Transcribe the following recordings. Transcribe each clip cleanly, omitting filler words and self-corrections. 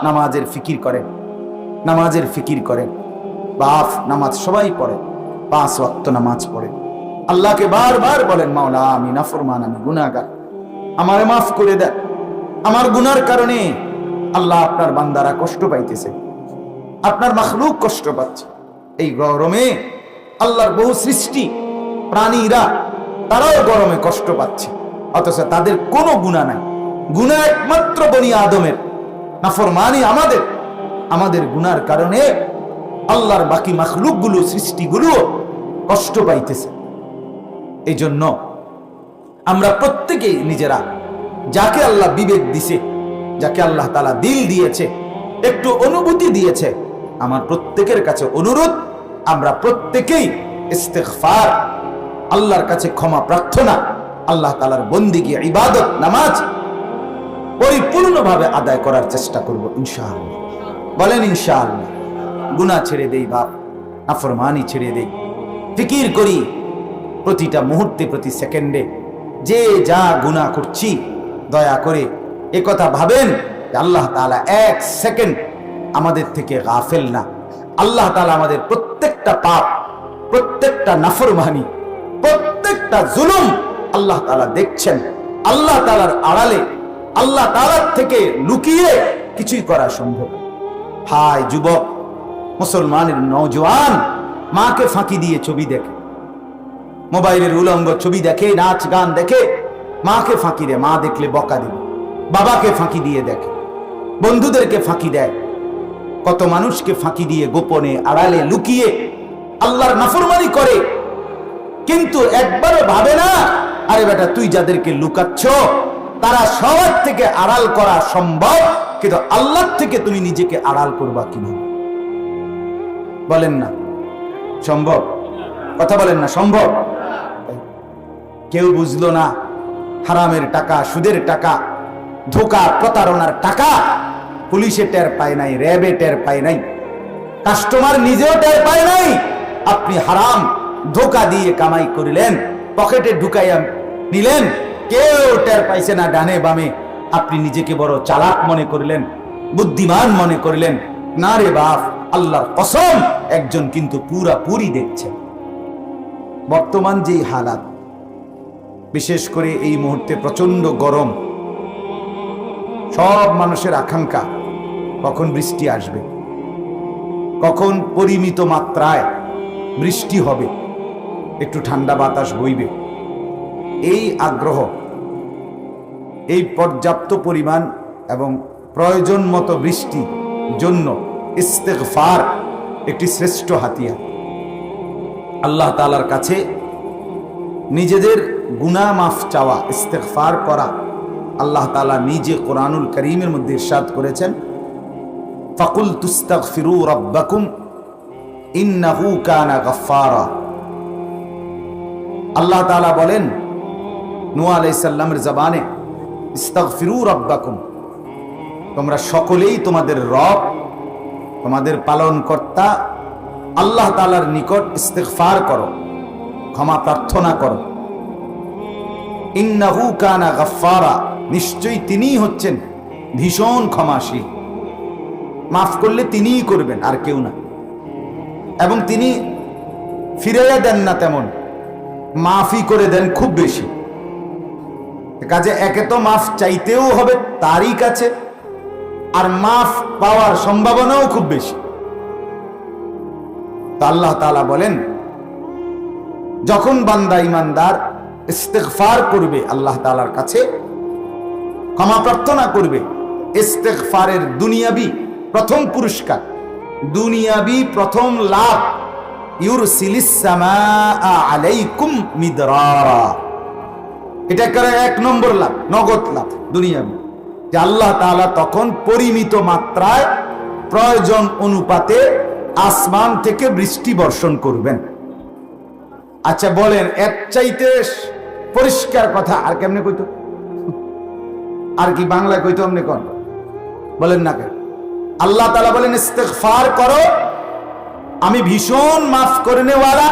নামাজের ফিকির করেন, নামাজের ফিকির করেন। বাপ নামাজ সবাই পড়ে, 5 ওয়াক্ত নামাজ পড়ে। আল্লাহকে বারবার বলেন, মাওলা আমি নাফরমান, আমি গুনাহগার, আমারে মাফ করে দেন। আমার গুনার কারণে আল্লাহ আপনার বান্দারা কষ্ট পাইতেছে, আপনার মাখলুক কষ্ট পাচ্ছে। এই গরমে আল্লাহর বহু সৃষ্টি প্রাণীরা তারাও গরমে কষ্ট পাচ্ছে, অথচ তাদের কোনো গুনাহ নাই। গুনাহ একমাত্র বনি আদমের, নাফরমানি আমাদের গুনার কারণে আল্লাহর বাকি মাখলুকগুলো, সৃষ্টিগুলো কষ্ট পাইতেছে। এই জন্য আমরা প্রত্যেকেই নিজেরা, যাকে আল্লাহ বিবেক দিছে, যাকে আল্লাহ তাআলা দিল দিয়েছে, একটু অনুভূতি দিয়েছে, আমার প্রত্যেকের কাছে অনুরোধ, আমরা প্রত্যেকেই ইস্তিগফার, আল্লাহর কাছে ক্ষমা প্রার্থনা, আল্লাহ তাআলার বন্দেগী, ইবাদত, নামাজ পরিপূর্ণভাবে আদায় করার চেষ্টা করব ইনশাআল্লাহ। বলেন ইনশাআল্লাহ। গুনাহ ছেড়ে দেই বাপ, নাফরমানি ছেড়ে দেই, ফিকির করি প্রতিটা মুহূর্তে, প্রতি সেকেন্ডে যে যা গুনাহ করছি, দয়া করে একথা ভাবেন যে আল্লাহ তাআলা 1 সেকেন্ড আমাদের থেকে গাফেল না। আল্লাহ তাআলা আমাদের প্রত্যেকটা পাপ, প্রত্যেকটা নাফরমানি, প্রত্যেকটা জুলুম আল্লাহ তাআলা দেখছেন। আল্লাহ তাআলার আড়ালে, আল্লাহ তাআলার থেকে লুকিয়ে কিছুই করা সম্ভব। হায় যুবক, মুসলমানের নওজোয়ান মাকে ফাঁকি দিয়ে ছবি দেখে, মোবাইলের উলঙ্গ ছবি দেখে, নাচ গান দেখে, মাকে ফাঁকি দেয়, মা দেখলে বকা দিবে। বাবাকে ফাঁকি দিয়ে দেখে, বন্ধুদেরকে ফাঁকি দেয়, কত মানুষকে ফাঁকি দিয়ে গোপনে, আড়ালে, লুকিয়ে আল্লাহর নাফরমানি করে। কিন্তু একবারও ভাবে না, আরে বেটা তুই যাদেরকে লুকাচ্ছ তারা সবার থেকে আড়াল করা সম্ভব, কিন্তু আল্লাহ থেকে তুমি নিজেকে আড়াল করবা কিভাবে? বলেন না সম্ভব? কথা বলেন না সম্ভব? কেউ বুঝলো না, হারামের টাকা, সুদের টাকা, ধোঁকা, প্রতারণার টাকা পুলিশে টের পায় নাই, র্যাবে টের পায় নাই, কাস্টমার নিজেও টের পায় নাই। আপনি হারাম ধোঁকা দিয়ে কামাই করিলেন, পকেটে ঢুকাইয়া নিলেন, কেউ টের পাইছে না ডানে বামে। আপনি নিজেকে বড় চালাক মনে করিলেন, বুদ্ধিমান মনে করিলেন। না রে বাপ, আল্লাহর কসম, একজন কিন্তু পুরাপুরি দেখছেন। বর্তমান যেই হালাত, বিশেষ করে এই মুহূর্তে প্রচন্ড গরম, সব মানুষের আকাঙ্ক্ষা কখন বৃষ্টি আসবে, কখন পরিমিত মাত্রায় বৃষ্টি হবে, একটু ঠান্ডা বাতাস বইবে। এই আগ্রহ, এই পর্যাপ্ত পরিমাণ এবং প্রয়োজন মতো বৃষ্টির জন্য ইস্তেগফার একটি শ্রেষ্ঠ হাতিয়ার। আল্লাহ তাআলার কাছে নিজেদের গুনাহ মাফ চাওয়া, ইস্তেগফার করা। আল্লাহ তাআলা নিজে কোরআনুল কারীমের মধ্যে ইরশাদ করেছেন, ফাকুল তুস্তাগফিরু রাব্বাকুম ইন্নাহু কানা গাফফারা। আল্লাহ তাআলা বলেন নূহ আলাইহিস সালামের জবানে, ইস্তাগফিরু রাব্বাকুম, তোমরা সকলেই তোমাদের রব, তোমাদের পালনকর্তা আল্লাহ তাআলার নিকট ইস্তিগফার করো, ক্ষমা প্রার্থনা করো। ইন্নাহু কানা গাফফারা, নিশ্চয়ই তিনিই হচ্ছেন ভীষণ ক্ষমাশীল। মাফ করলে তিনিই করবেন, আর কেউ না। এবং তিনি ফিরাইয়া দেন না তেমন, মাফই করে দেন খুব বেশি। কাজে একে তো মাফ চাইতেও হবে তারই কাছে, আর মাফ পাওয়ার সম্ভাবনাও খুব বেশি। তো আল্লাহ তাআলা বলেন, যখন বান্দা ইমানদার ইস্তেগফার করবে, আল্লাহ তাআলার কাছে ক্ষমা প্রার্থনা করবে, ইস্তেগফারের দুনিয়াবি প্রথম পুরস্কার, দুনিয়াবি প্রথম লাভ, ইউরসিলিস সামাআ আলাইকুম মিদরারা। এটা করে 1 নম্বর লাভ, নগদ লাভ দুনিয়াবি, যে আল্লাহ তাআলা তখন পরিমিত মাত্রায়, প্রয়োজন অনুপাতে আসমান থেকে বৃষ্টি বর্ষণ করবেন। আচ্ছা বলেন, এর চাইতে পরিষ্কার কথা আর কেমনে কইতো? আর কি বাংলায় কইতো? আপনি কোন বলেন না কেন? আল্লাহ তাআলা বলেন ইস্তেগফার করো, আমি ভীষণ মাফ করে নেওয়ালা।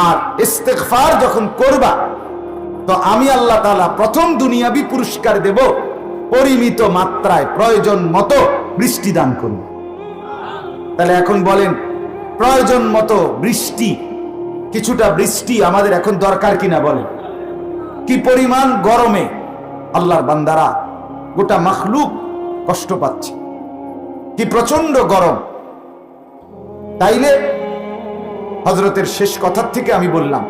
আর ইস্তেগফার যখন করবা, তো আমি আল্লাহ তাআলা প্রথম দুনিয়াবি পুরস্কার দেব, পরিমিত মাত্রায় প্রয়োজন মতো বৃষ্টি দান করবে। তাহলে এখন বলেন, প্রয়োজন মতো বৃষ্টি, কিছুটা বৃষ্টি আমাদের এখন দরকার কিনা বলেন? কি পরিমাণ গরমে আল্লাহর বান্দারা, গোটা মাখলুক কষ্ট পাচ্ছে, কি প্রচন্ড গরম। তাইলে হযরতের শেষ কথার থেকে আমি বললাম,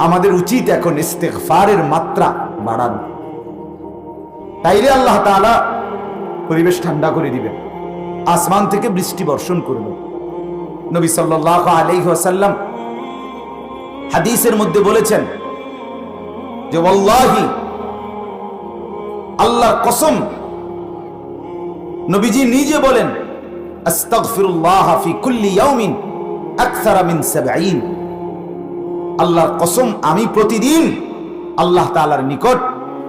আমাদের উচিত এখন ইস্তেগফারের মাত্রা বাড়ানো। তাইলে আল্লাহ তাআলা পরিবেশ ঠান্ডা করে দিবেন, আসমান থেকে বৃষ্টি বর্ষণ করবেন। নবী সাল্লাল্লাহু আলাইহি ওয়াসাল্লাম হাদিসের মধ্যে বলেছেন যে ওয়াল্লাহি, আল্লাহর কসম, নবীজি নিজে বলেন, আস্তাগফিরুল্লাহ ফি কুল্লি ইয়াউমিন আকসারা মিন 70। আল্লাহর কসম, আমি প্রতিদিন আল্লাহ তাআলার নিকট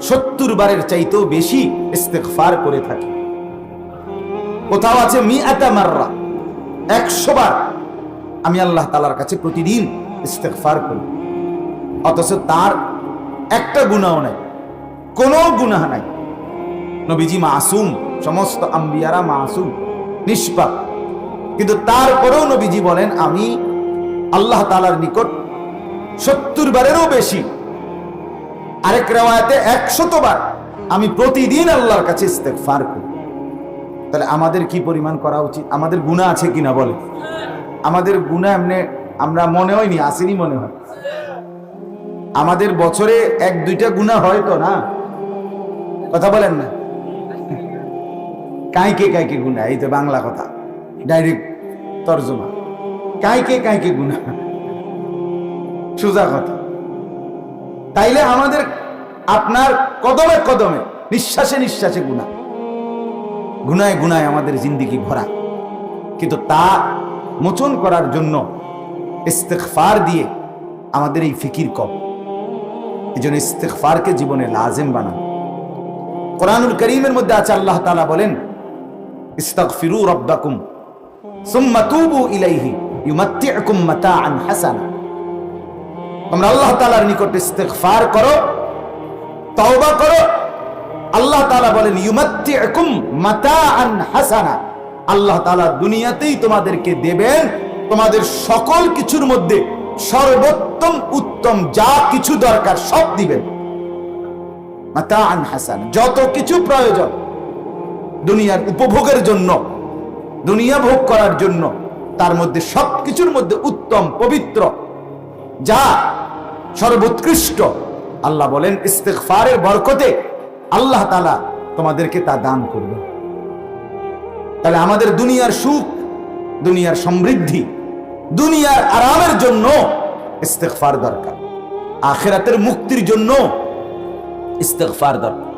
70 বারের চাইতেও বেশি ইস্তেগফার করে থাকি। কোথাও আছে মিআতা মাররা, 100 বার আমি আল্লাহ তাআলার কাছে প্রতিদিন ইস্তেগফার করি। অথচ তার একটা গুনাহ নাই, কোনো গুনাহ নাই। নবীজি মাসুম, সমস্ত আম্বিয়ারা মাসুম, নিষ্পাপ, কিন্তু তারপরেও নবীজি বলেন, আমি আল্লাহ তাআলার নিকট 70 বারেরও বেশি, আরেক riwayate 100 বার আমি প্রতিদিন আল্লাহর কাছে ইস্তেগফার করি। তাহলে আমাদের কি পরিমাণ করা উচিত? আমাদের গুনাহ আছে কিনা বলে? আমাদের গুনাহ এমনি আমরা মনে হয়নি, আসেনি মনে হয়। আমাদের বছরে 1-2টা গুনাহ হয় তো না? কথা বলেন না? কাইকে গুনাহ, এই তো বাংলা কথা, ডাইরেক্ট তর্জমা। কাইকে গুনাহ, সোজা কথা। তাইলে আমাদের, আপনার কদমে কদমে, নিঃশ্বাসে নিঃশ্বাসে গুনাহ, গুনায় গুনায় আমাদের জিন্দেগি ভরা। কিন্তু তা মোচন করার জন্য ইস্তেগফার দিয়ে আমাদের এই ফিকির কম। এই জন্য ইস্তেগফারকে জীবনে লাজিম বানান। কোরআনুল কারীমের মধ্যে আছে, আল্লাহ তাআলা বলেন, ইস্তাগফিরু রাব্বাকুম সুম্মা তুবু ইলাইহি ইউমাত্তিউকুম মাতাআন হাসানা। তোমরা আল্লাহ তাআলার নিকট ইস্তেগফার করো, তওবা করো। আল্লাহ তাআলা বলেন, ইউমাত্তিউকুম মাতাআন হাসানা, আল্লাহ তাআলা দুনিয়াতেই তোমাদেরকে দেবেন তোমাদের সকল কিছুর মধ্যে সর্বোত্তম উত্তম যা কিছু দরকার সব দিবেন। মাতাআন হাসানা, যত কিছু প্রয়োজন দুনিয়ার উপভোগের জন্য, দুনিয়া ভোগ করার জন্য, তার মধ্যে সবকিছুর মধ্যে উত্তম পবিত্র যা সর্বোৎকৃষ্ট, আল্লাহ বলেন ইস্তেগফারের বরকতে আল্লাহ তাআলা তোমাদেরকে তা দান করবেন। তাহলে আমাদের দুনিয়ার সুখ, দুনিয়ার সমৃদ্ধি, দুনিয়ার আরামের জন্য ইস্তেগফার দরকার, আখিরাতের মুক্তির জন্য ইস্তেগফার দরকার।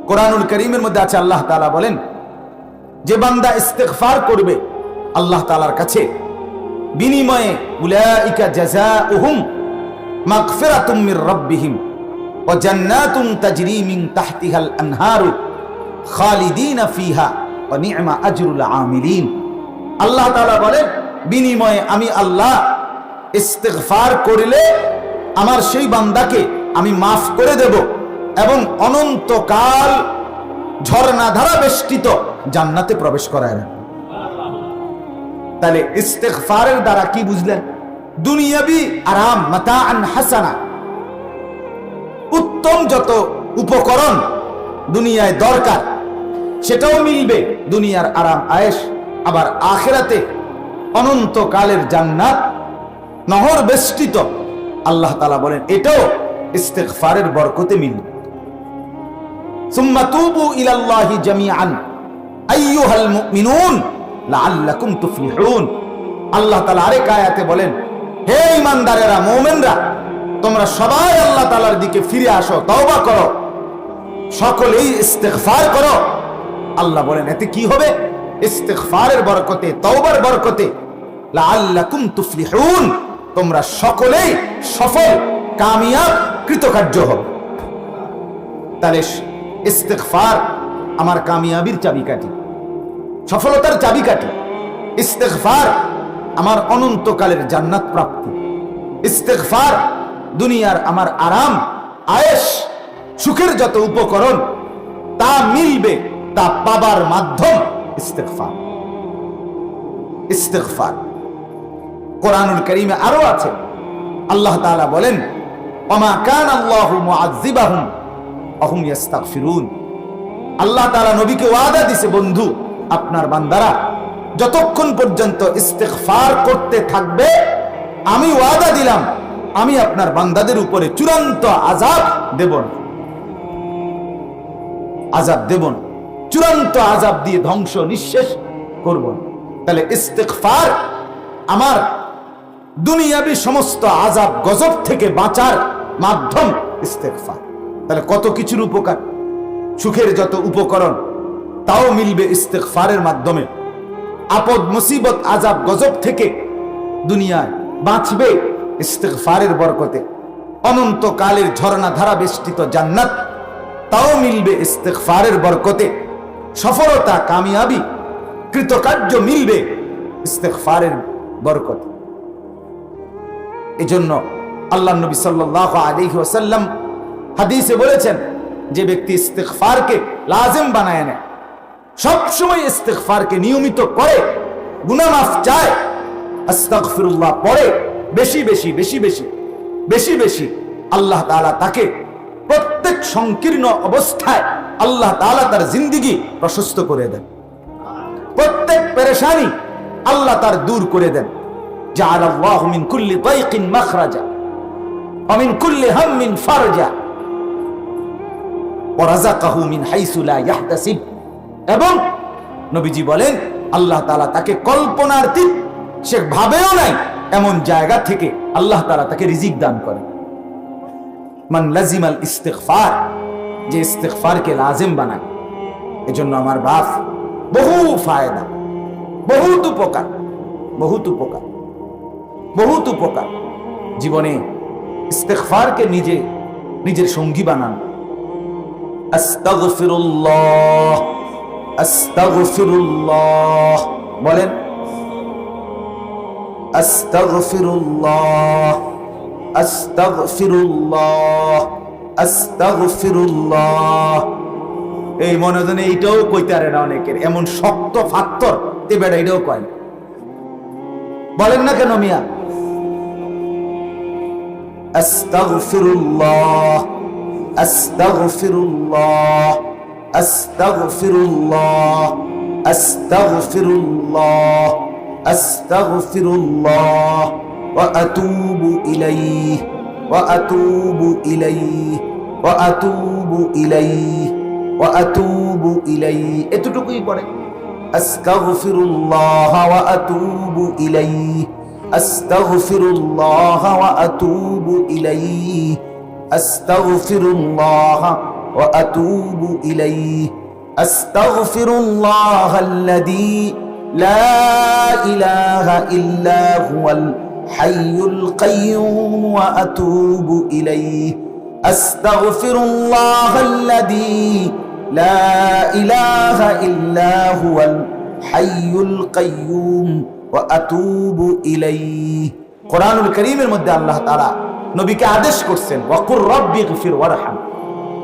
কোরআনুল কারীমের মধ্যে আছে, আল্লাহ তাআলা বলেন, যে বান্দা ইস্তেগফার করবে আল্লাহ তাআলার কাছে, বিনিময়ে উলাইকা জাযাউহুম মাগফিরাতুম মির রাব্বিহিম ওয়া জান্নাতুন তাজরি মিন তাহতিহাল আনহারু খালিদিনা ফিহা ওয়া নি'মা আজরুল আমিলিন। আল্লাহ তাআলা বলেন, বিনিময়ে আমি আল্লাহ ইস্তেগফার করলে আমার সেই বান্দাকে আমি মাফ করে দেব এবং অনন্তকাল ঝর্ণা ধারা বেষ্টিত জান্নাতে প্রবেশ করায় না। তাহলে ইস্তেগফারের দ্বারা কি বুঝলেন? দুনিয়াবি আরাম, মাতাআন হাসানা, উত্তম যত উপকরণ দুনিয়ায় দরকার সেটাও মিলবে, দুনিয়ার আরাম আয়েশ। আবার আখিরাতে অনন্তকালের জান্নাত নহর বেষ্টিত, আল্লাহ তাআলা বলেন এটাও ইস্তেগফারের বরকতে মিলবে। সুম্মা তুবু ইলাল্লাহি জামিআন আইয়ুহাল মুমিনুন লাআল্লাকুম তুফলিহুন। আল্লাহ তাআলা আরেক আয়াতে বলেন, হে ঈমানদারেরা, মুমিনরা, তোমরা সবাই আল্লাহ তাআলার দিকে ফিরে আসো, তওবা করো, সকলেই ইস্তেগফার করো। আল্লাহ বলেন এতে কি হবে? ইস্তেগফারের বরকতে, তওবার বরকতে লাআল্লাকুম তুফলিহুন, তোমরা সকলেই সফল, কামিয়াব, কৃতকার্য হবে। তাহলে ইস্তেগফার আমার কামিয়াবির চাবিকাঠি, সফলতার চাবিকাঠি। ইস্তেগফার আমার অনন্তকালের জান্নাত প্রাপ্তি। ইস্তেগফার দুনিয়ার আমার আরাম আয়েশ, সুখের যত উপকরণ তা মিলবে তা পাবার মাধ্যম ইস্তেগফার। ইস্তেগফার কোরআনুল কারীমে আরো আছে, আল্লাহ তাআলা বলেন, ওমা কানা আল্লাহু মুআযযিবাহুম ওয়া হুম ইস্তাগফিরুন। আল্লাহ তাআলা নবীকে ওয়াদা দিয়েছে, বন্ধু আপনার বান্দারা যতক্ষণ পর্যন্ত ইস্তেগফার করতে থাকবে, আমি ওয়াদা দিলাম আমি আপনার বান্দাদের উপরে চূড়ান্ত আযাব দেব না। আযাব দেব না, চূড়ান্ত আযাব দিয়ে ধ্বংস নিঃশেষ করব না। তাহলে ইস্তেগফার আমার দুনিয়াবি সমস্ত আযাব গজব থেকে বাঁচার মাধ্যম ইস্তেগফার। তাহলে কত কিছুর উপকার, সুখের যত উপকরণ তাও মিলবে ইস্তেগফারের মাধ্যমে। আপদ মুসিবত আযাব গজব থেকে দুনিয়ায় বাঁচবে ইস্তেগফারের বরকতে। অনন্তকালের ঝর্ণা ধারা বেষ্টিত জান্নাত তাও মিলবে ইস্তেগফারের বরকতে। সফলতা, কামিয়াবি, কৃতকার্য মিলবে ইস্তেগফারের বরকতে। এজন্য আল্লাহ নবী সাল্লাল্লাহু আলাইহি ওয়াসাল্লাম হাদিসে বলেছেন, যে ব্যক্তি ইস্তেগফারকে লাজিম বানায় নেয়, সব সময় ইস্তেগফারকে নিয়মিত করে, গুনাহ মাফ চায়, আস্তাগফিরুল্লাহ পড়ে বেশি বেশি বেশি বেশি বেশি বেশি, আল্লাহ তাআলা তাকে প্রত্যেক সংকীর্ণ অবস্থায় আল্লাহ তাআলা তার জিন্দেগি প্রশস্ত করে দেন। প্রত্যেক পেরেশানি আল্লাহ তার দূর করে দেন। জাআলাল্লাহু মিন কুল্লি দাইকিন মাখরাজা ওয়া মিন কুল্লি হাম্মিন ফারজা ওয়া রাযাকাহু মিন হাইসু লা ইয়াহতাসিব। এবং নবীজি বলেন, আল্লাহ তাআলা তাকে কল্পনাতীত, সে ভাবেও নাই এমন জায়গা থেকে আল্লাহ তাআলা তাকে রিজিক দান করেন। মান লাজিমাল ইস্তিগফার, যে ইস্তিগফারকে লাজিম বানায়। এজন্য আমার বাপ বহু ফায়দা, বহুত উপকার, বহুত উপকার, বহুত উপকার। জীবনে ইস্তিগফারকে নিজের সঙ্গী বানান। আস্তাগফিরুল্লাহ, আস্তাগফিরুল্লাহ বলেন, আস্তাগফিরুল্লাহ, আস্তাগফিরুল্লাহ, আস্তাগফিরুল্লাহ। এই মনে জানে এইটাও কইতে পারে না অনেকের, এমন শক্ত ফাত্তর তে বেড়া এটাও কয় না। বলেন না কেন মিয়া? আস্তাগফিরুল্লাহ, আস্তাগফিরুল্লাহ, আস্তাগফিরুল্লাহ, আস্তাগফিরুল্লাহ, আস্তাগফিরুল্লাহ ওয়া আতুবু ইলাইহি, ওয়া আতুবু ইলাইহি, ওয়া আতুবু ইলাইহি, ওয়া আতুবু ইলাইহি। এতটুকুই পড়ে, আস্তাগফিরুল্লাহ ওয়া আতুবু ইলাইহি, আস্তাগফিরুল্লাহ ওয়া আতুবু ইলাইহি, আস্তাগফিরুল্লাহ ওয়া আতুবু ইলাইহি, আস্তাগফিরুল্লাহাল্লাযী লা ইলাহা ইল্লা হুয়াল হাইয়ুল কাইয়্যুম ওয়া আতুবু ইলাইহি, আস্তাগফিরুল্লাহাল্লাযী লা ইলাহা ইল্লা হুয়াল হাইয়ুল কাইয়্যুম ওয়া আতুবু ইলাইহি। কোরআনুল কারীমের মধ্যে আল্লাহ তাআলা নবীকে আদেশ করছেন, ওয়াকুর রাব্বিগফির ওয়ারহাম।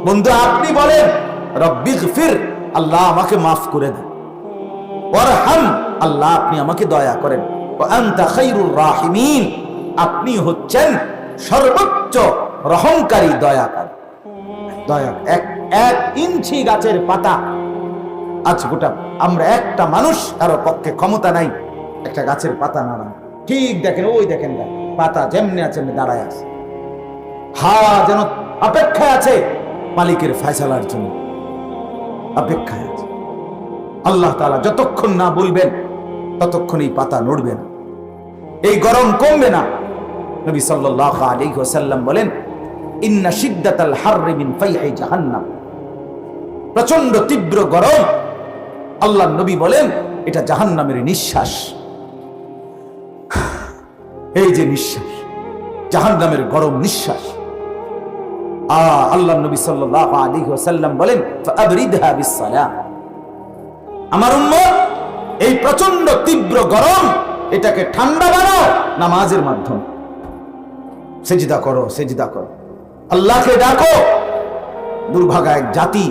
বন্ধু আপনি বলেন, রাব্বিগফির, আল্লাহ আমাকে মাফ করে দেন, ওয়ারহাম, আল্লাহ আপনি আমাকে দয়া করেন, ওয়া আনতা খায়রুর রাহিমিন, আপনি হচ্ছেন সর্বোচ্চ রহমকারী, দয়াকারী। দয়া এক ইঞ্চি গাছের পাতা, আজ গোটা আমরা একটা মানুষ কারো পক্ষে ক্ষমতা নাই একটা গাছের পাতা নাড়া। ঠিক দেখেন, ওই দেখেন পাতা যেমনি আছে দাঁড়ায় আছে, হাওয়া যেন অপেক্ষায় আছে মালিকের ফয়সালার জন্য, অপেক্ষায় আছে। আল্লাহ তাআলা যতক্ষণ না বলবেন ততক্ষণ এই পাতা নড়বে না, এই গরম কমবে না। নবী সাল্লাল্লাহু আলাইহি ওয়াসাল্লাম বলেন, ইন্না শিদ্দাতাল হাররি মিন ফাইহি জাহান্নাম, প্রচন্ড তীব্র গরম, আল্লাহর নবী বলেন এটা জাহান্নামের নিঃশ্বাস। এই যে নিঃশ্বাস, জাহান্নামের গরম নিঃশ্বাস। আল্লাহর নবী সাল্লাল্লাহু আলাইহি ওয়াসাল্লাম বলেন, ফাআবরিদহা বিসসালাম, আমার উম্মত এই প্রচন্ড তীব্র গরম এটাকে ঠান্ডা বানাও নামাজের মাধ্যমে। সেজদা করো, সেজদা করো, আল্লাহকে ডাকো। দুর্ভাগা এক জাতি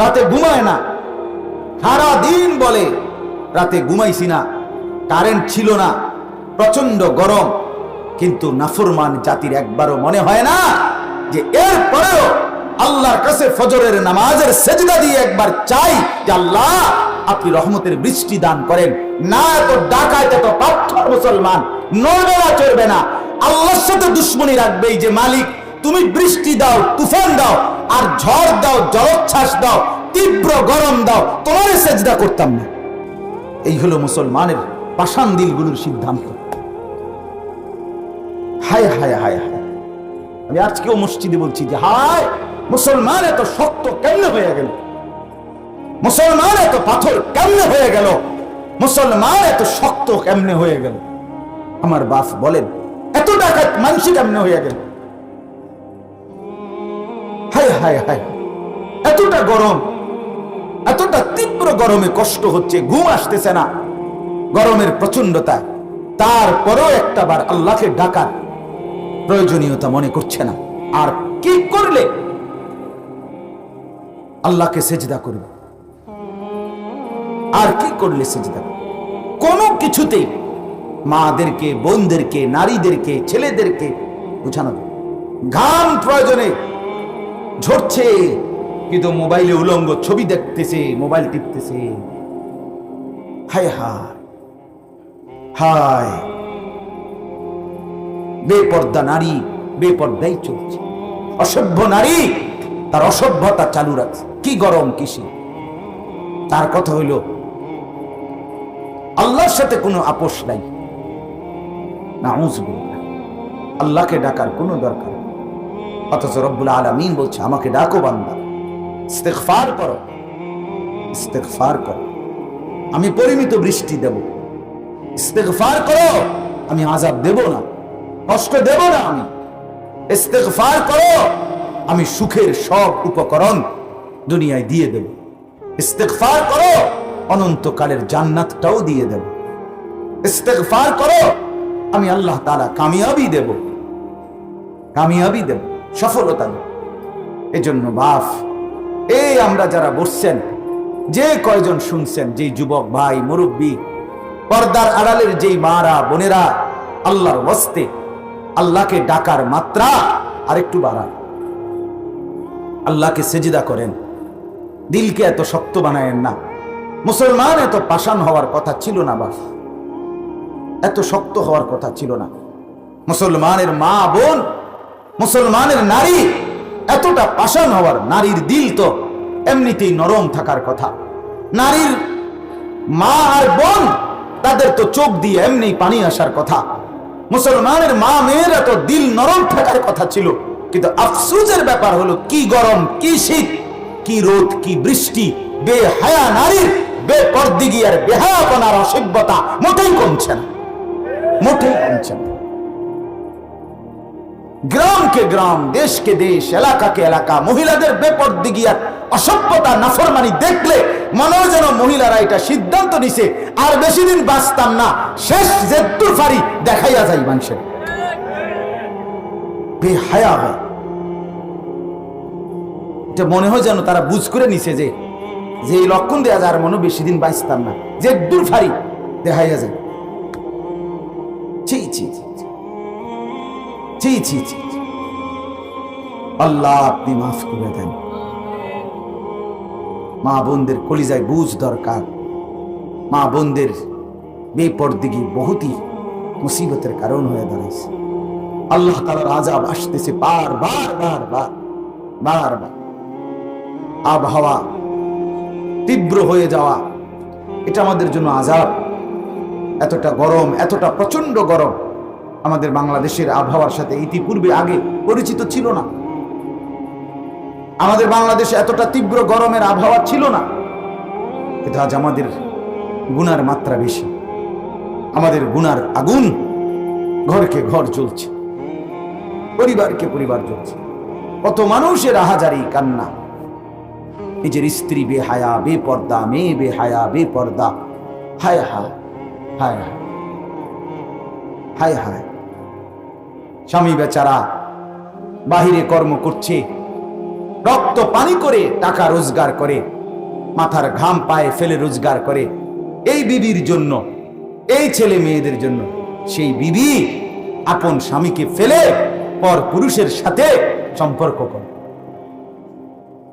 রাতে ঘুমায় না, সারা দিন বলে রাতে ঘুমাইছি না, কারেন্ট ছিল না, প্রচন্ড গরম, কিন্তু নাফরমান জাতির একবারও মনে হয় না যে এরপরেও আল্লাহর কাছে ফজরের নামাজের সেজদা দিয়ে একবার চাই যে আল্লাহ আপনি রহমতের বৃষ্টি দান করেন। না, এত ডাকাত, এত পাথর মুসলমান নড়বে না, চড়বে না, আল্লাহর সাথে দুশ্মনী রাখবে যে মালিক তুমি বৃষ্টি দাও, তুফান দাও, আর ঝড় দাও, জলোচ্ছ্বাস দাও, তীব্র গরম দাও, তোমার সেজদা করতাম না। এই হলো মুসলমানের পাষাণ দিলগুলোর সিদ্ধান্ত। হায় হায় হায় হায়, আমি আজকেও মসজিদে বলছি যে হায়, মুসলমান এত শক্ত কেমনে হয়ে গেল, মুসলমান এত পাথর কেমনে হয়ে গেল, মুসলমান এত শক্ত কেমনে হয়ে গেল। আমার বাপ বলেন এত ডাকাত মানুষ কেমনে হয়ে গেল। হায় হায় হায়, এতটা গরম, এতটা তীব্র গরমে কষ্ট হচ্ছে, ঘুম আসতেছে না গরমের প্রচন্ডতা, তারপরেও একটা বার আল্লাহকে ডাকার প্রয়োজনীয়তা মনে করছে না। আর কি করলে আল্লাহকে সেজদা করবে, আর কি করলে সেজদা করবে? কোনো কিছুতেই মাদেরকে, বোনদেরকে, নারীদেরকে, ছেলেদেরকে বুঝানো যায়। ঘাম প্রয়োজনে ঝরছে, কিন্তু মোবাইলে উলঙ্গ ছবি দেখতেছে, মোবাইল টিপতেছে। হায় হায় হায়, বেপর্দা নারী বেপর্দাই চলছে, অসভ্য নারী তার অসভ্যতা চালু রাখছে। কি গরম, কিসে তার কথা হইল আল্লাহর সাথে কোনো আপোষ নাই। নাউযুবিল্লাহ, আল্লাহকে ডাকার কোনো দরকার নেই। অথচ রব্বুল আলামিন বলছে আমাকে ডাকো বান্দা, ইস্তিগফার করো, ইস্তিগফার করো, আমি পরিমিত বৃষ্টি দেব। ইস্তিগফার করো, আমি আযাব দেব না, কষ্ট দেব না। আমি ইস্তিগফার করো, আমি সুখের সব উপকরণ দুনিয়ায় দিয়ে দেব। ইস্তিগফার করো, অনন্তকালের জান্নাতটাও দিয়ে দেব। ইস্তিগফার করো, আমি আল্লাহ তাআলা কামিয়াবি দেব, কামিয়াবি দেব, সফলতা দেব। এজন্য বাপ, এই আমরা যারা বসছেন, যে কয়জন শুনছেন, যে যুবক ভাই, মুরব্বী, পর্দার আড়ালের যেই মারা বোনেরা, আল্লাহর ওয়াস্তে আল্লাহকে ডাকার মাত্রা আরেকটু বাড়ান, আল্লাহকে সেজদা করেন, দিলকে এত শক্ত বানায়েন না। মুসলমান এত পাষাণ হওয়ার কথা ছিল না বাপ, এত শক্ত হওয়ার কথা ছিল না। মুসলমানের মা বোন, মুসলমানের নারী এতটা পাষাণ হওয়ার, নারীর দিল তো এমনিতেই নরম থাকার কথা। নারীর মা আর বোন, তাদের তো চোখ দিয়ে এমনি পানি আসার কথা। মুসলমানের মা মেয়ের এত দিল নরম থাকার কথা ছিল, কিন্তু আফসোসের ব্যাপার হলো কি গরম, কি শীত, কি রোদ, কি বৃষ্টি, বেহায়া নারীর বেপরদিগি আর বেহায়াপনার অসভ্যতা মোটেই কমছে না, মোটেই কমছে না। গ্রামকে গ্রাম, দেশকে দেশ, এলাকাকে এলাকা, মহিলাদের বেপরদিগি আর অসভ্যতা, নাফরমানি দেখলে মনে হয় যেন মহিলারা এটা সিদ্ধান্ত নিছে আর বেশি দিন বাঁচতাম না, শেষ জেদ্দুর ফারি দেখাইয়া যায় মানুষের। বেহায়া হয়, এটা মনে হয় যেন তারা বুঝ করে নিছে যে যে এই লক্ষণ দেয়া যায়, আর মনে বেশি দিন বাঁচতাম না, জেদ্দুর ফারি দেখাইয়া যায়। ছি ছি ছি ছি ছি ছি, আল্লাহ আপনি মাফ করে দেন। মা বোনদের কলিজায় বুঝ দরকার। মা বোনদের বেপরদিগি বহুতই মুসিবতের কারণ হয়ে দাঁড়াইছে। আল্লাহ তাআলার আযাব আসতেছে বারবার বারবার বারবার। আবহাওয়া তীব্র হয়ে যাওয়া, এটা আমাদের জন্য আযাব। এতটা গরম, এতটা প্রচন্ড গরম আমাদের বাংলাদেশের আবহাওয়ার সাথে ইতিপূর্বে আগে পরিচিত ছিল না। আমাদের বাংলাদেশে এতটা তীব্র গরমের আবহাওয়া ছিল না, কিন্তু আজ আমাদের গুনার মাত্রা বেশি। আমাদের গুনার আগুন ঘরকে ঘর জ্বলছে, পরিবারকে পরিবার জ্বলছে। কত মানুষের আহাজারি কান্না, নিজের স্ত্রী বেহায়া, বেপর্দা, মেয়ে বেহায়া, বেপর্দা। হায় হায় হায় হায় হায়, স্বামী বেচারা বাহিরে কর্ম করছে, রক্ত পানি করে টাকা রোজগার করে, মাথার ঘাম পায়ে ফেলে রোজগার করে এই বিবির জন্য, এই ছেলে মেয়েদের জন্য, সেই বিবি আপন স্বামীকে ফেলে পর পুরুষের সাথে সম্পর্ক করে।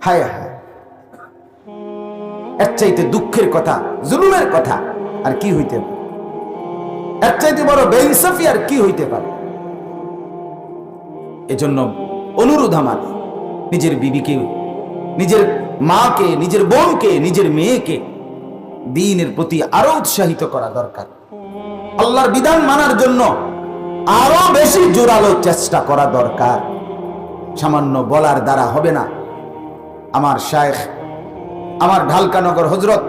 হায় হায়, এর চাইতে দুঃখের কথা, জুলুমের কথা আর কি হইতে পারে? এর চাইতে বড় বেইনসাফি আর কি হইতে পারে? এজন্য অনুরোধ আমার, নিজের বিবিকে, নিজের মাকে, নিজের বোনকে, নিজের মেয়েকে দ্বীনের প্রতি আরো উৎসাহিত করা দরকার। আল্লাহর বিধান মানার জন্য আরো বেশি জোরালো চেষ্টা করা দরকার। সামান্য বলার দ্বারা হবে না। আমার শায়েখ, আমার ঢালকানগর হযরত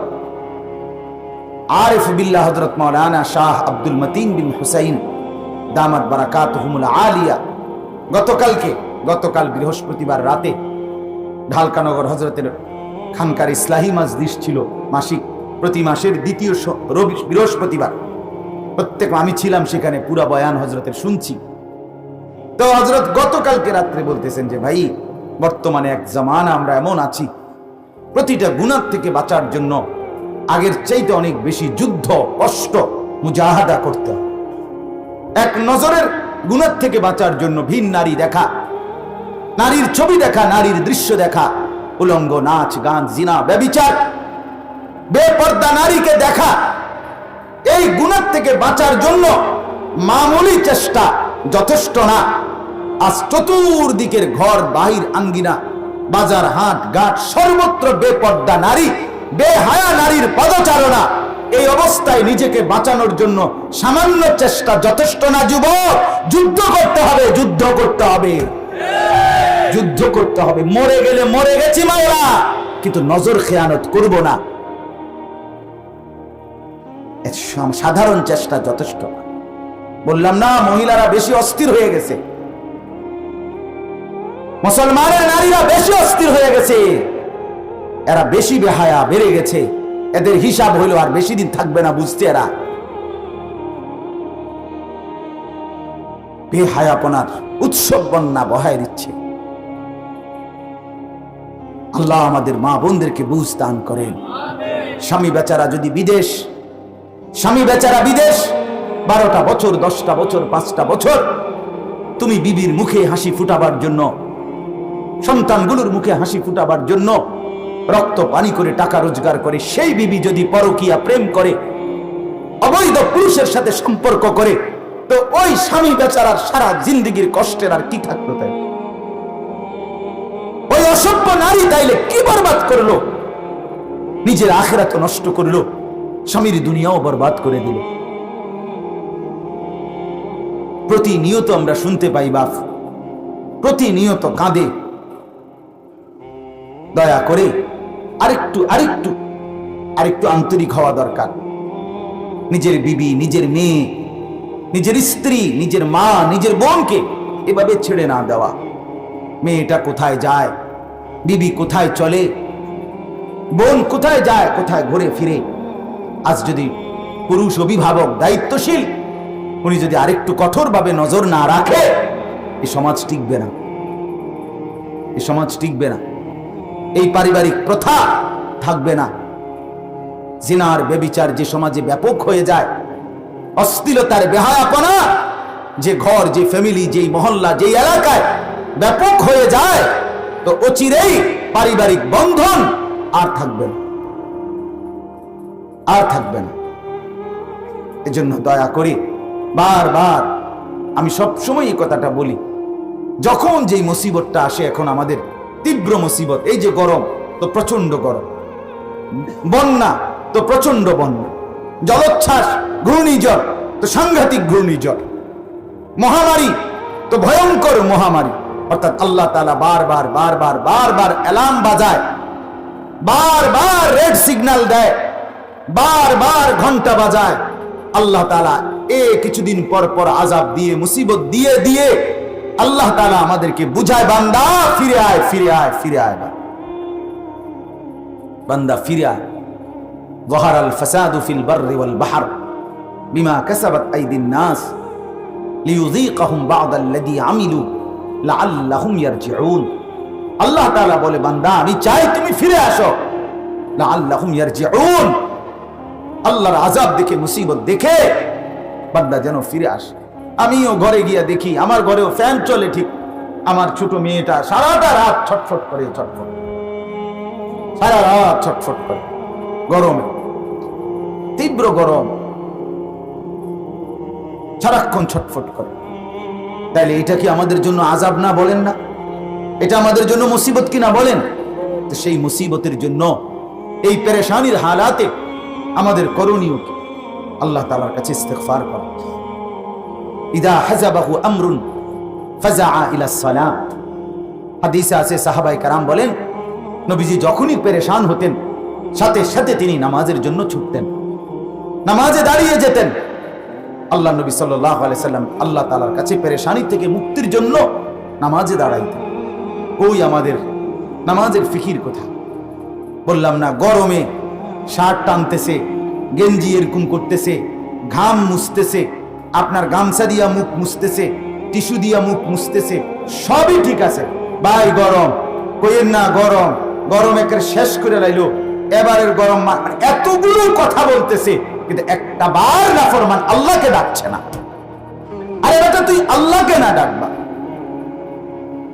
আরিফ বিল্লাহ হযরত মাওলানা শাহ আব্দুল মতিন বিন হুসাইন দামাত বারাকাতুহুমুল আলিয়া গতকাল বৃহস্পতিবার রাতে ঢালকানগর হযরতের খানকার ইসলাহি মাজলিস ছিল, মাসিক, প্রতি মাসের দ্বিতীয় বৃহস্পতিবার। আমি ছিলাম সেখানে, পুরা বয়ান হযরতের শুনছি। তো হযরত গতকালকে রাত্রে বলতেছেন যে ভাই, বর্তমানে এক জামানা আমরা এমন আছি, প্রতিটা গুনাহ থেকে বাঁচার জন্য আগের চাইতে অনেক বেশি যুদ্ধ, কষ্ট, মুজাহাদা করতে হয়। এক নজরের গুনাহ থেকে বাঁচার জন্য ভিন নারী দেখা, নারীর ছবি দেখা, নারীর দৃশ্য দেখা, উলঙ্গ নাচ গান, জিনা, ব্যভিচার, বেপর্দা নারীকে দেখা, এই গুনাহ থেকে বাঁচার জন্য মামুলি চেষ্টা যথেষ্ট না। আজ চতুর্দিকের ঘর বাহির আঙ্গিনা, বাজার হাট ঘাট, সর্বত্র বেপর্দা নারী, বেহায়া নারীর পদচারণা। এই অবস্থায় নিজেকে বাঁচানোর জন্য সামান্য চেষ্টা যথেষ্ট না। যুবক, যুদ্ধ করতে হবে, যুদ্ধ করতে হবে, যুদ্ধ করতে হবে। মরে গেলে মরে গেছি মাওলা, কিন্তু নজর খেয়ানত করব না। সাধারণ চেষ্টা যথেষ্ট। বললাম না, মহিলারা বেশি অস্থির হয়ে গেছে, মুসলমানের নারীরা বেশি অস্থির হয়ে গেছে, এরা বেশি বেহায়া বেড়ে গেছে। এদের হিসাব হইল আর বেশি দিন থাকবে না, বুঝতে এরা বেহায়াপনার উৎসব বন্যা বহায় দিচ্ছে। আল্লাহ আমাদের মা বোনদেরকে বুঝ দান করেন। স্বামী বেচারা যদি বিদেশ, স্বামী বেচারা বিদেশ, 12টা বছর, 10টা বছর, 5টা বছর তুমি বিবির মুখে হাসি ফুটাবার জন্য, সন্তানগুলোর মুখে হাসি ফুটাবার জন্য রক্ত পানি করে টাকা রোজগার করে, সেই বিবি যদি পরকীয়া প্রেম করে, অবৈধ পুরুষের সাথে সম্পর্ক করে, তো ওই স্বামী বেচারার সারা জিন্দেগির কষ্টের আর কি থাকলো? তাই ওই অসভ্য নারী তাইলে কি বরবাদ করলো? নিজের আখিরাত নষ্ট করলো, স্বামীর দুনিয়াও বরবাদ করে দিল। প্রতিনিয়ত আমরা শুনতে পাই বাপ, প্রতিনিয়ত কাঁদে। দয়া করে আরেকটু আরেকটু আরেকটু আন্তরিক হওয়া দরকার। নিজের বিবি, নিজের মেয়ে, নিজের স্ত্রী, নিজের মা, নিজের বোনকে এভাবে ছেড়ে না দেওয়া। মেয়েটা কোথায় যায়, বিবি কোথায় চলে, বোন কোথায় যায়, কোথায় ঘুরে ফিরে। আজ যদি পুরুষ অভিভাবক, দায়িত্বশীল, উনি যদি আরেকটু কঠোরভাবে নজর না রাখে, এই সমাজ টিকবে না, এই সমাজ টিকবে না, এই পারিবারিক প্রথা থাকবে না। জিনার ব্যভিচার যে সমাজে ব্যাপক হয়ে যায়, অশ্লীলতার বেহায়াপনা যে ঘর, যে ফ্যামিলি, যেই মহল্লা, যেই এলাকায় ব্যাপক হয়ে যায়, তো অচিরেই পারিবারিক বন্ধন আর থাকবে না, আর থাকবে না। এজন্য দয়া করে বারবার আমি সবসময় এই কথাটা বলি, যখন যেই মুসিবতটা আসে, এখন আমাদের তীব্র মুসিবত, এই যে গরম তো প্রচন্ড গরম, বন্যা তো প্রচন্ড বন্যা, জলোচ্ছ্বাস, ঘূর্ণিঝড় তো সাংঘাতিক ঘূর্ণিঝড়, মহামারী তো ভয়ঙ্কর মহামারী। অর্থাৎ আল্লাহ তাআলা বারবার বারবার বারবার অ্যালার্ম বাজায়, বারবার রেড সিগন্যাল দেয়, বারবার ঘন্টা বাজায়। আল্লাহ তাআলা কিছুদিন পর পর আযাব দিয়ে, মুসিবত দিয়ে দিয়ে আল্লাহ তাআলা আমাদেরকে বুঝায়, বান্দা ফিরে আয়, ফিরে আয়, ফিরে আয়, বান্দা ফিরে আয়। যাহারাল ফাসাদু ফিল বাররি ওয়াল বাহর বিমা কাসাবাত আইদিন নাস লিয়ুযীকাহুম বা'দাল্লাযী আমিলু লাআল্লাহুম ইয়ারজিউন। আল্লাহ তাআলা বলে, বান্দা আমি চাই তুমি ফিরে আসো, লাআল্লাহুম ইয়ারজিউন। আল্লাহর আযাব দেখে, মুসিবত দেখে বান্দা যেন ফিরে আসে। আমিও ঘরে গিয়া দেখি, আমার ঘরেও ফ্যান চলে ঠিক, আমার ছোট মেয়েটা সারাটা রাত ছটফট করে, সারা রাত ছটফট করে, গরমে, তীব্র গরম, সারাক্ষণ ছটফট করে। তাইলে এটা কি আমাদের জন্য আযাব না? বলেন না, এটা আমাদের জন্য মুসিবত কিনা বলেন? তো সেই মুসিবতের জন্য, এই পেরেশানির হালাতে আমাদের করণীয় কি? আল্লাহ তাআলার কাছে ইস্তিগফার করা। ইদা হাযাবাহু আমরুন ফাযাআ ইলা সালাত। হাদিসে আছে, সাহাবায়ে কেরাম বলেন, নবীজি যখনই পেরেশান হতেন সাথে সাথে তিনি নামাজের জন্য ছুটতেন, নামাজে দাঁড়িয়ে যেতেন। আল্লাহ নবী সাল্লাল্লাহু আলাইহি সাল্লাম আল্লাহ তাআলার কাছে পেরেশানি থেকে মুক্তির জন্য নামাজে দাঁড়াইতেন। ওই আমাদের নামাজের ফিকির কোথায়? বললাম না, গরমে শার্ট টানতেছে, গেঞ্জি এরকম করতেছে, ঘাম মুছতেছে, আপনার গামছা দিয়া মুখ মুছতেছে, টিস্যু দিয়া মুখ মুছতেছে, সবই ঠিক আছে। ভাই গরম কইেন না, গরম গরম একের শেষ করে লাইলো। এবারের গরম এতগুলো কথা বলতেছে, কিন্তু একটা বার নাফরমান আল্লাহকে ডাকছে না। আরে বেটা, তুই আল্লাহকে না ডাকবা,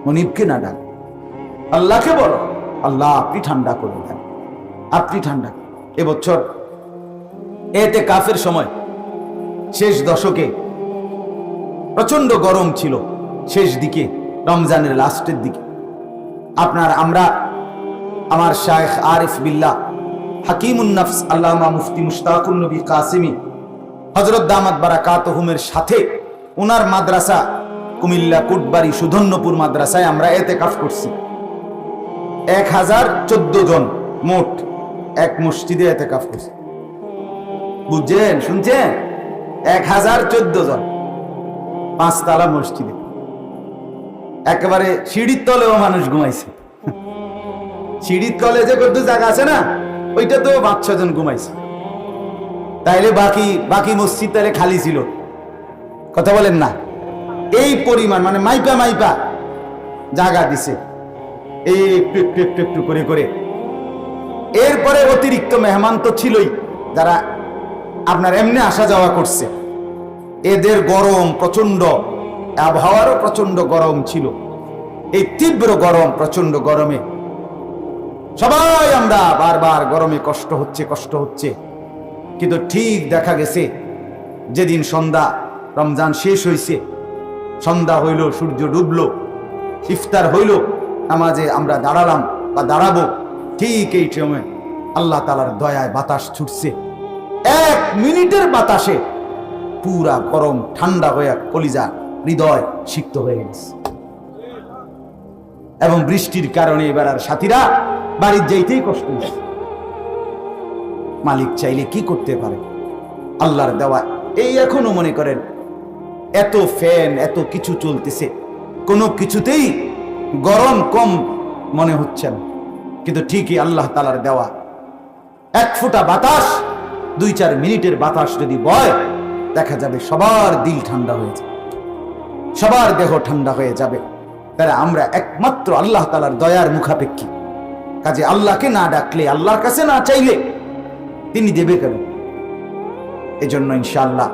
মনিবকে না ডাক, আল্লাহকে বলো, আল্লাহ আপনি ঠান্ডা করে দেন, আপনি ঠান্ডা। এবছর ইতিকাফের সময় শেষ দশকে প্রচন্ড গরম ছিল, শেষ দিকে রমজানের লাস্টের দিকে। আমার শায়েখ আরিফ বিল্লাহ হাকিমুন নফস আল্লামা মুফতি মুশতাকুন নবী কাসিমি হযরত দামাত বারাকাতুহুমের সাথে ওনার মাদ্রাসা কুমিল্লা কুটবাড়ি সুধন্যপুর মাদ্রাসায় আমরা ইতিকাফ করছি। 1014 জন মোট এক মসজিদে ইতিকাফ করছি। বুঝছেন, শুনছেন? 1014 জন, 5 তলা মসজিদে, একেবারে সিঁড়ির তলেও মানুষ ঘুমাইছে। সিঁড়ির তলে যে কত জায়গা আছে না, ওইটা তো 5-6 জন ঘুমাইছে। তাইলে বাকি মসজিদ তাহলে খালি ছিল। কথা বলেন না? এই পরিমাণ, মানে মাইপা জায়গা দিছে, এই একটু করে করে। এরপরে অতিরিক্ত মেহমান তো ছিলই, যারা আপনার এমনি আসা যাওয়া করছে। এদের গরম প্রচন্ড, আবহাওয়ারও প্রচন্ড গরম ছিল। এই তীব্র গরম, প্রচন্ড গরমে সবাই আমরা বারবার গরমে কষ্ট হচ্ছে। কিন্তু ঠিক দেখা গেছে, যেদিন সন্ধ্যা, রমজান শেষ হইছে, সন্ধ্যা হইল, সূর্য ডুবলো, ইফতার হইল, নামাজে আমরা দাঁড়ালাম বা দাঁড়াবো, ঠিক এই সময় আল্লাহ তাআলার দয়ায় বাতাস ছুটছে। 1 মিনিটের বাতাসে পুরা গরম ঠান্ডা হয়ে কলিজা, হৃদয় সিক্ত হয়ে গেছে। এবং বৃষ্টির কারণে এবার আর সাথীরা বাড়ির যাইতেই কষ্ট হয়েছে। মালিক চাইলে কি করতে পারে? আল্লাহর দেওয়া এই, এখনো মনে করেন এত ফ্যান, এত কিছু চলতেছে, কোনো কিছুতেই গরম কম মনে হচ্ছে না। কিন্তু ঠিকই আল্লাহ তাআলার দেওয়া 1 ফোঁটা বাতাস, 2-4 মিনিটের বাতাস যদি বয়, দেখা যাবে সবার দিল ঠান্ডা হয়ে যাবে, সবার দেহ ঠান্ডা হয়ে যাবে। তাহলে আমরা একমাত্র আল্লাহ তাআলার দয়ার মুখাপেক্ষী। কাজে আল্লাহকে না ডাকলে, আল্লাহর কাছে না চাইলে তিনি দেবে কেন? এজন্য ইনশাআল্লাহ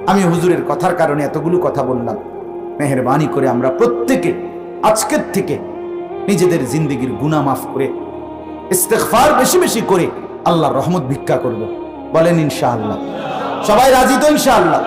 আমি হুজুরের কথার কারণে এতগুলো কথা বললাম। মেহেরবানি করে আমরা প্রত্যেকে আজকের থেকে নিজেদের জিন্দেগির গুনাহ মাফ করে, ইস্তিগফার বেশি বেশি করে আল্লাহর রহমত ভিক্ষা করব। বলেন ইনশাআল্লাহ? সবাই রাজি তো ইনশাআল্লাহ?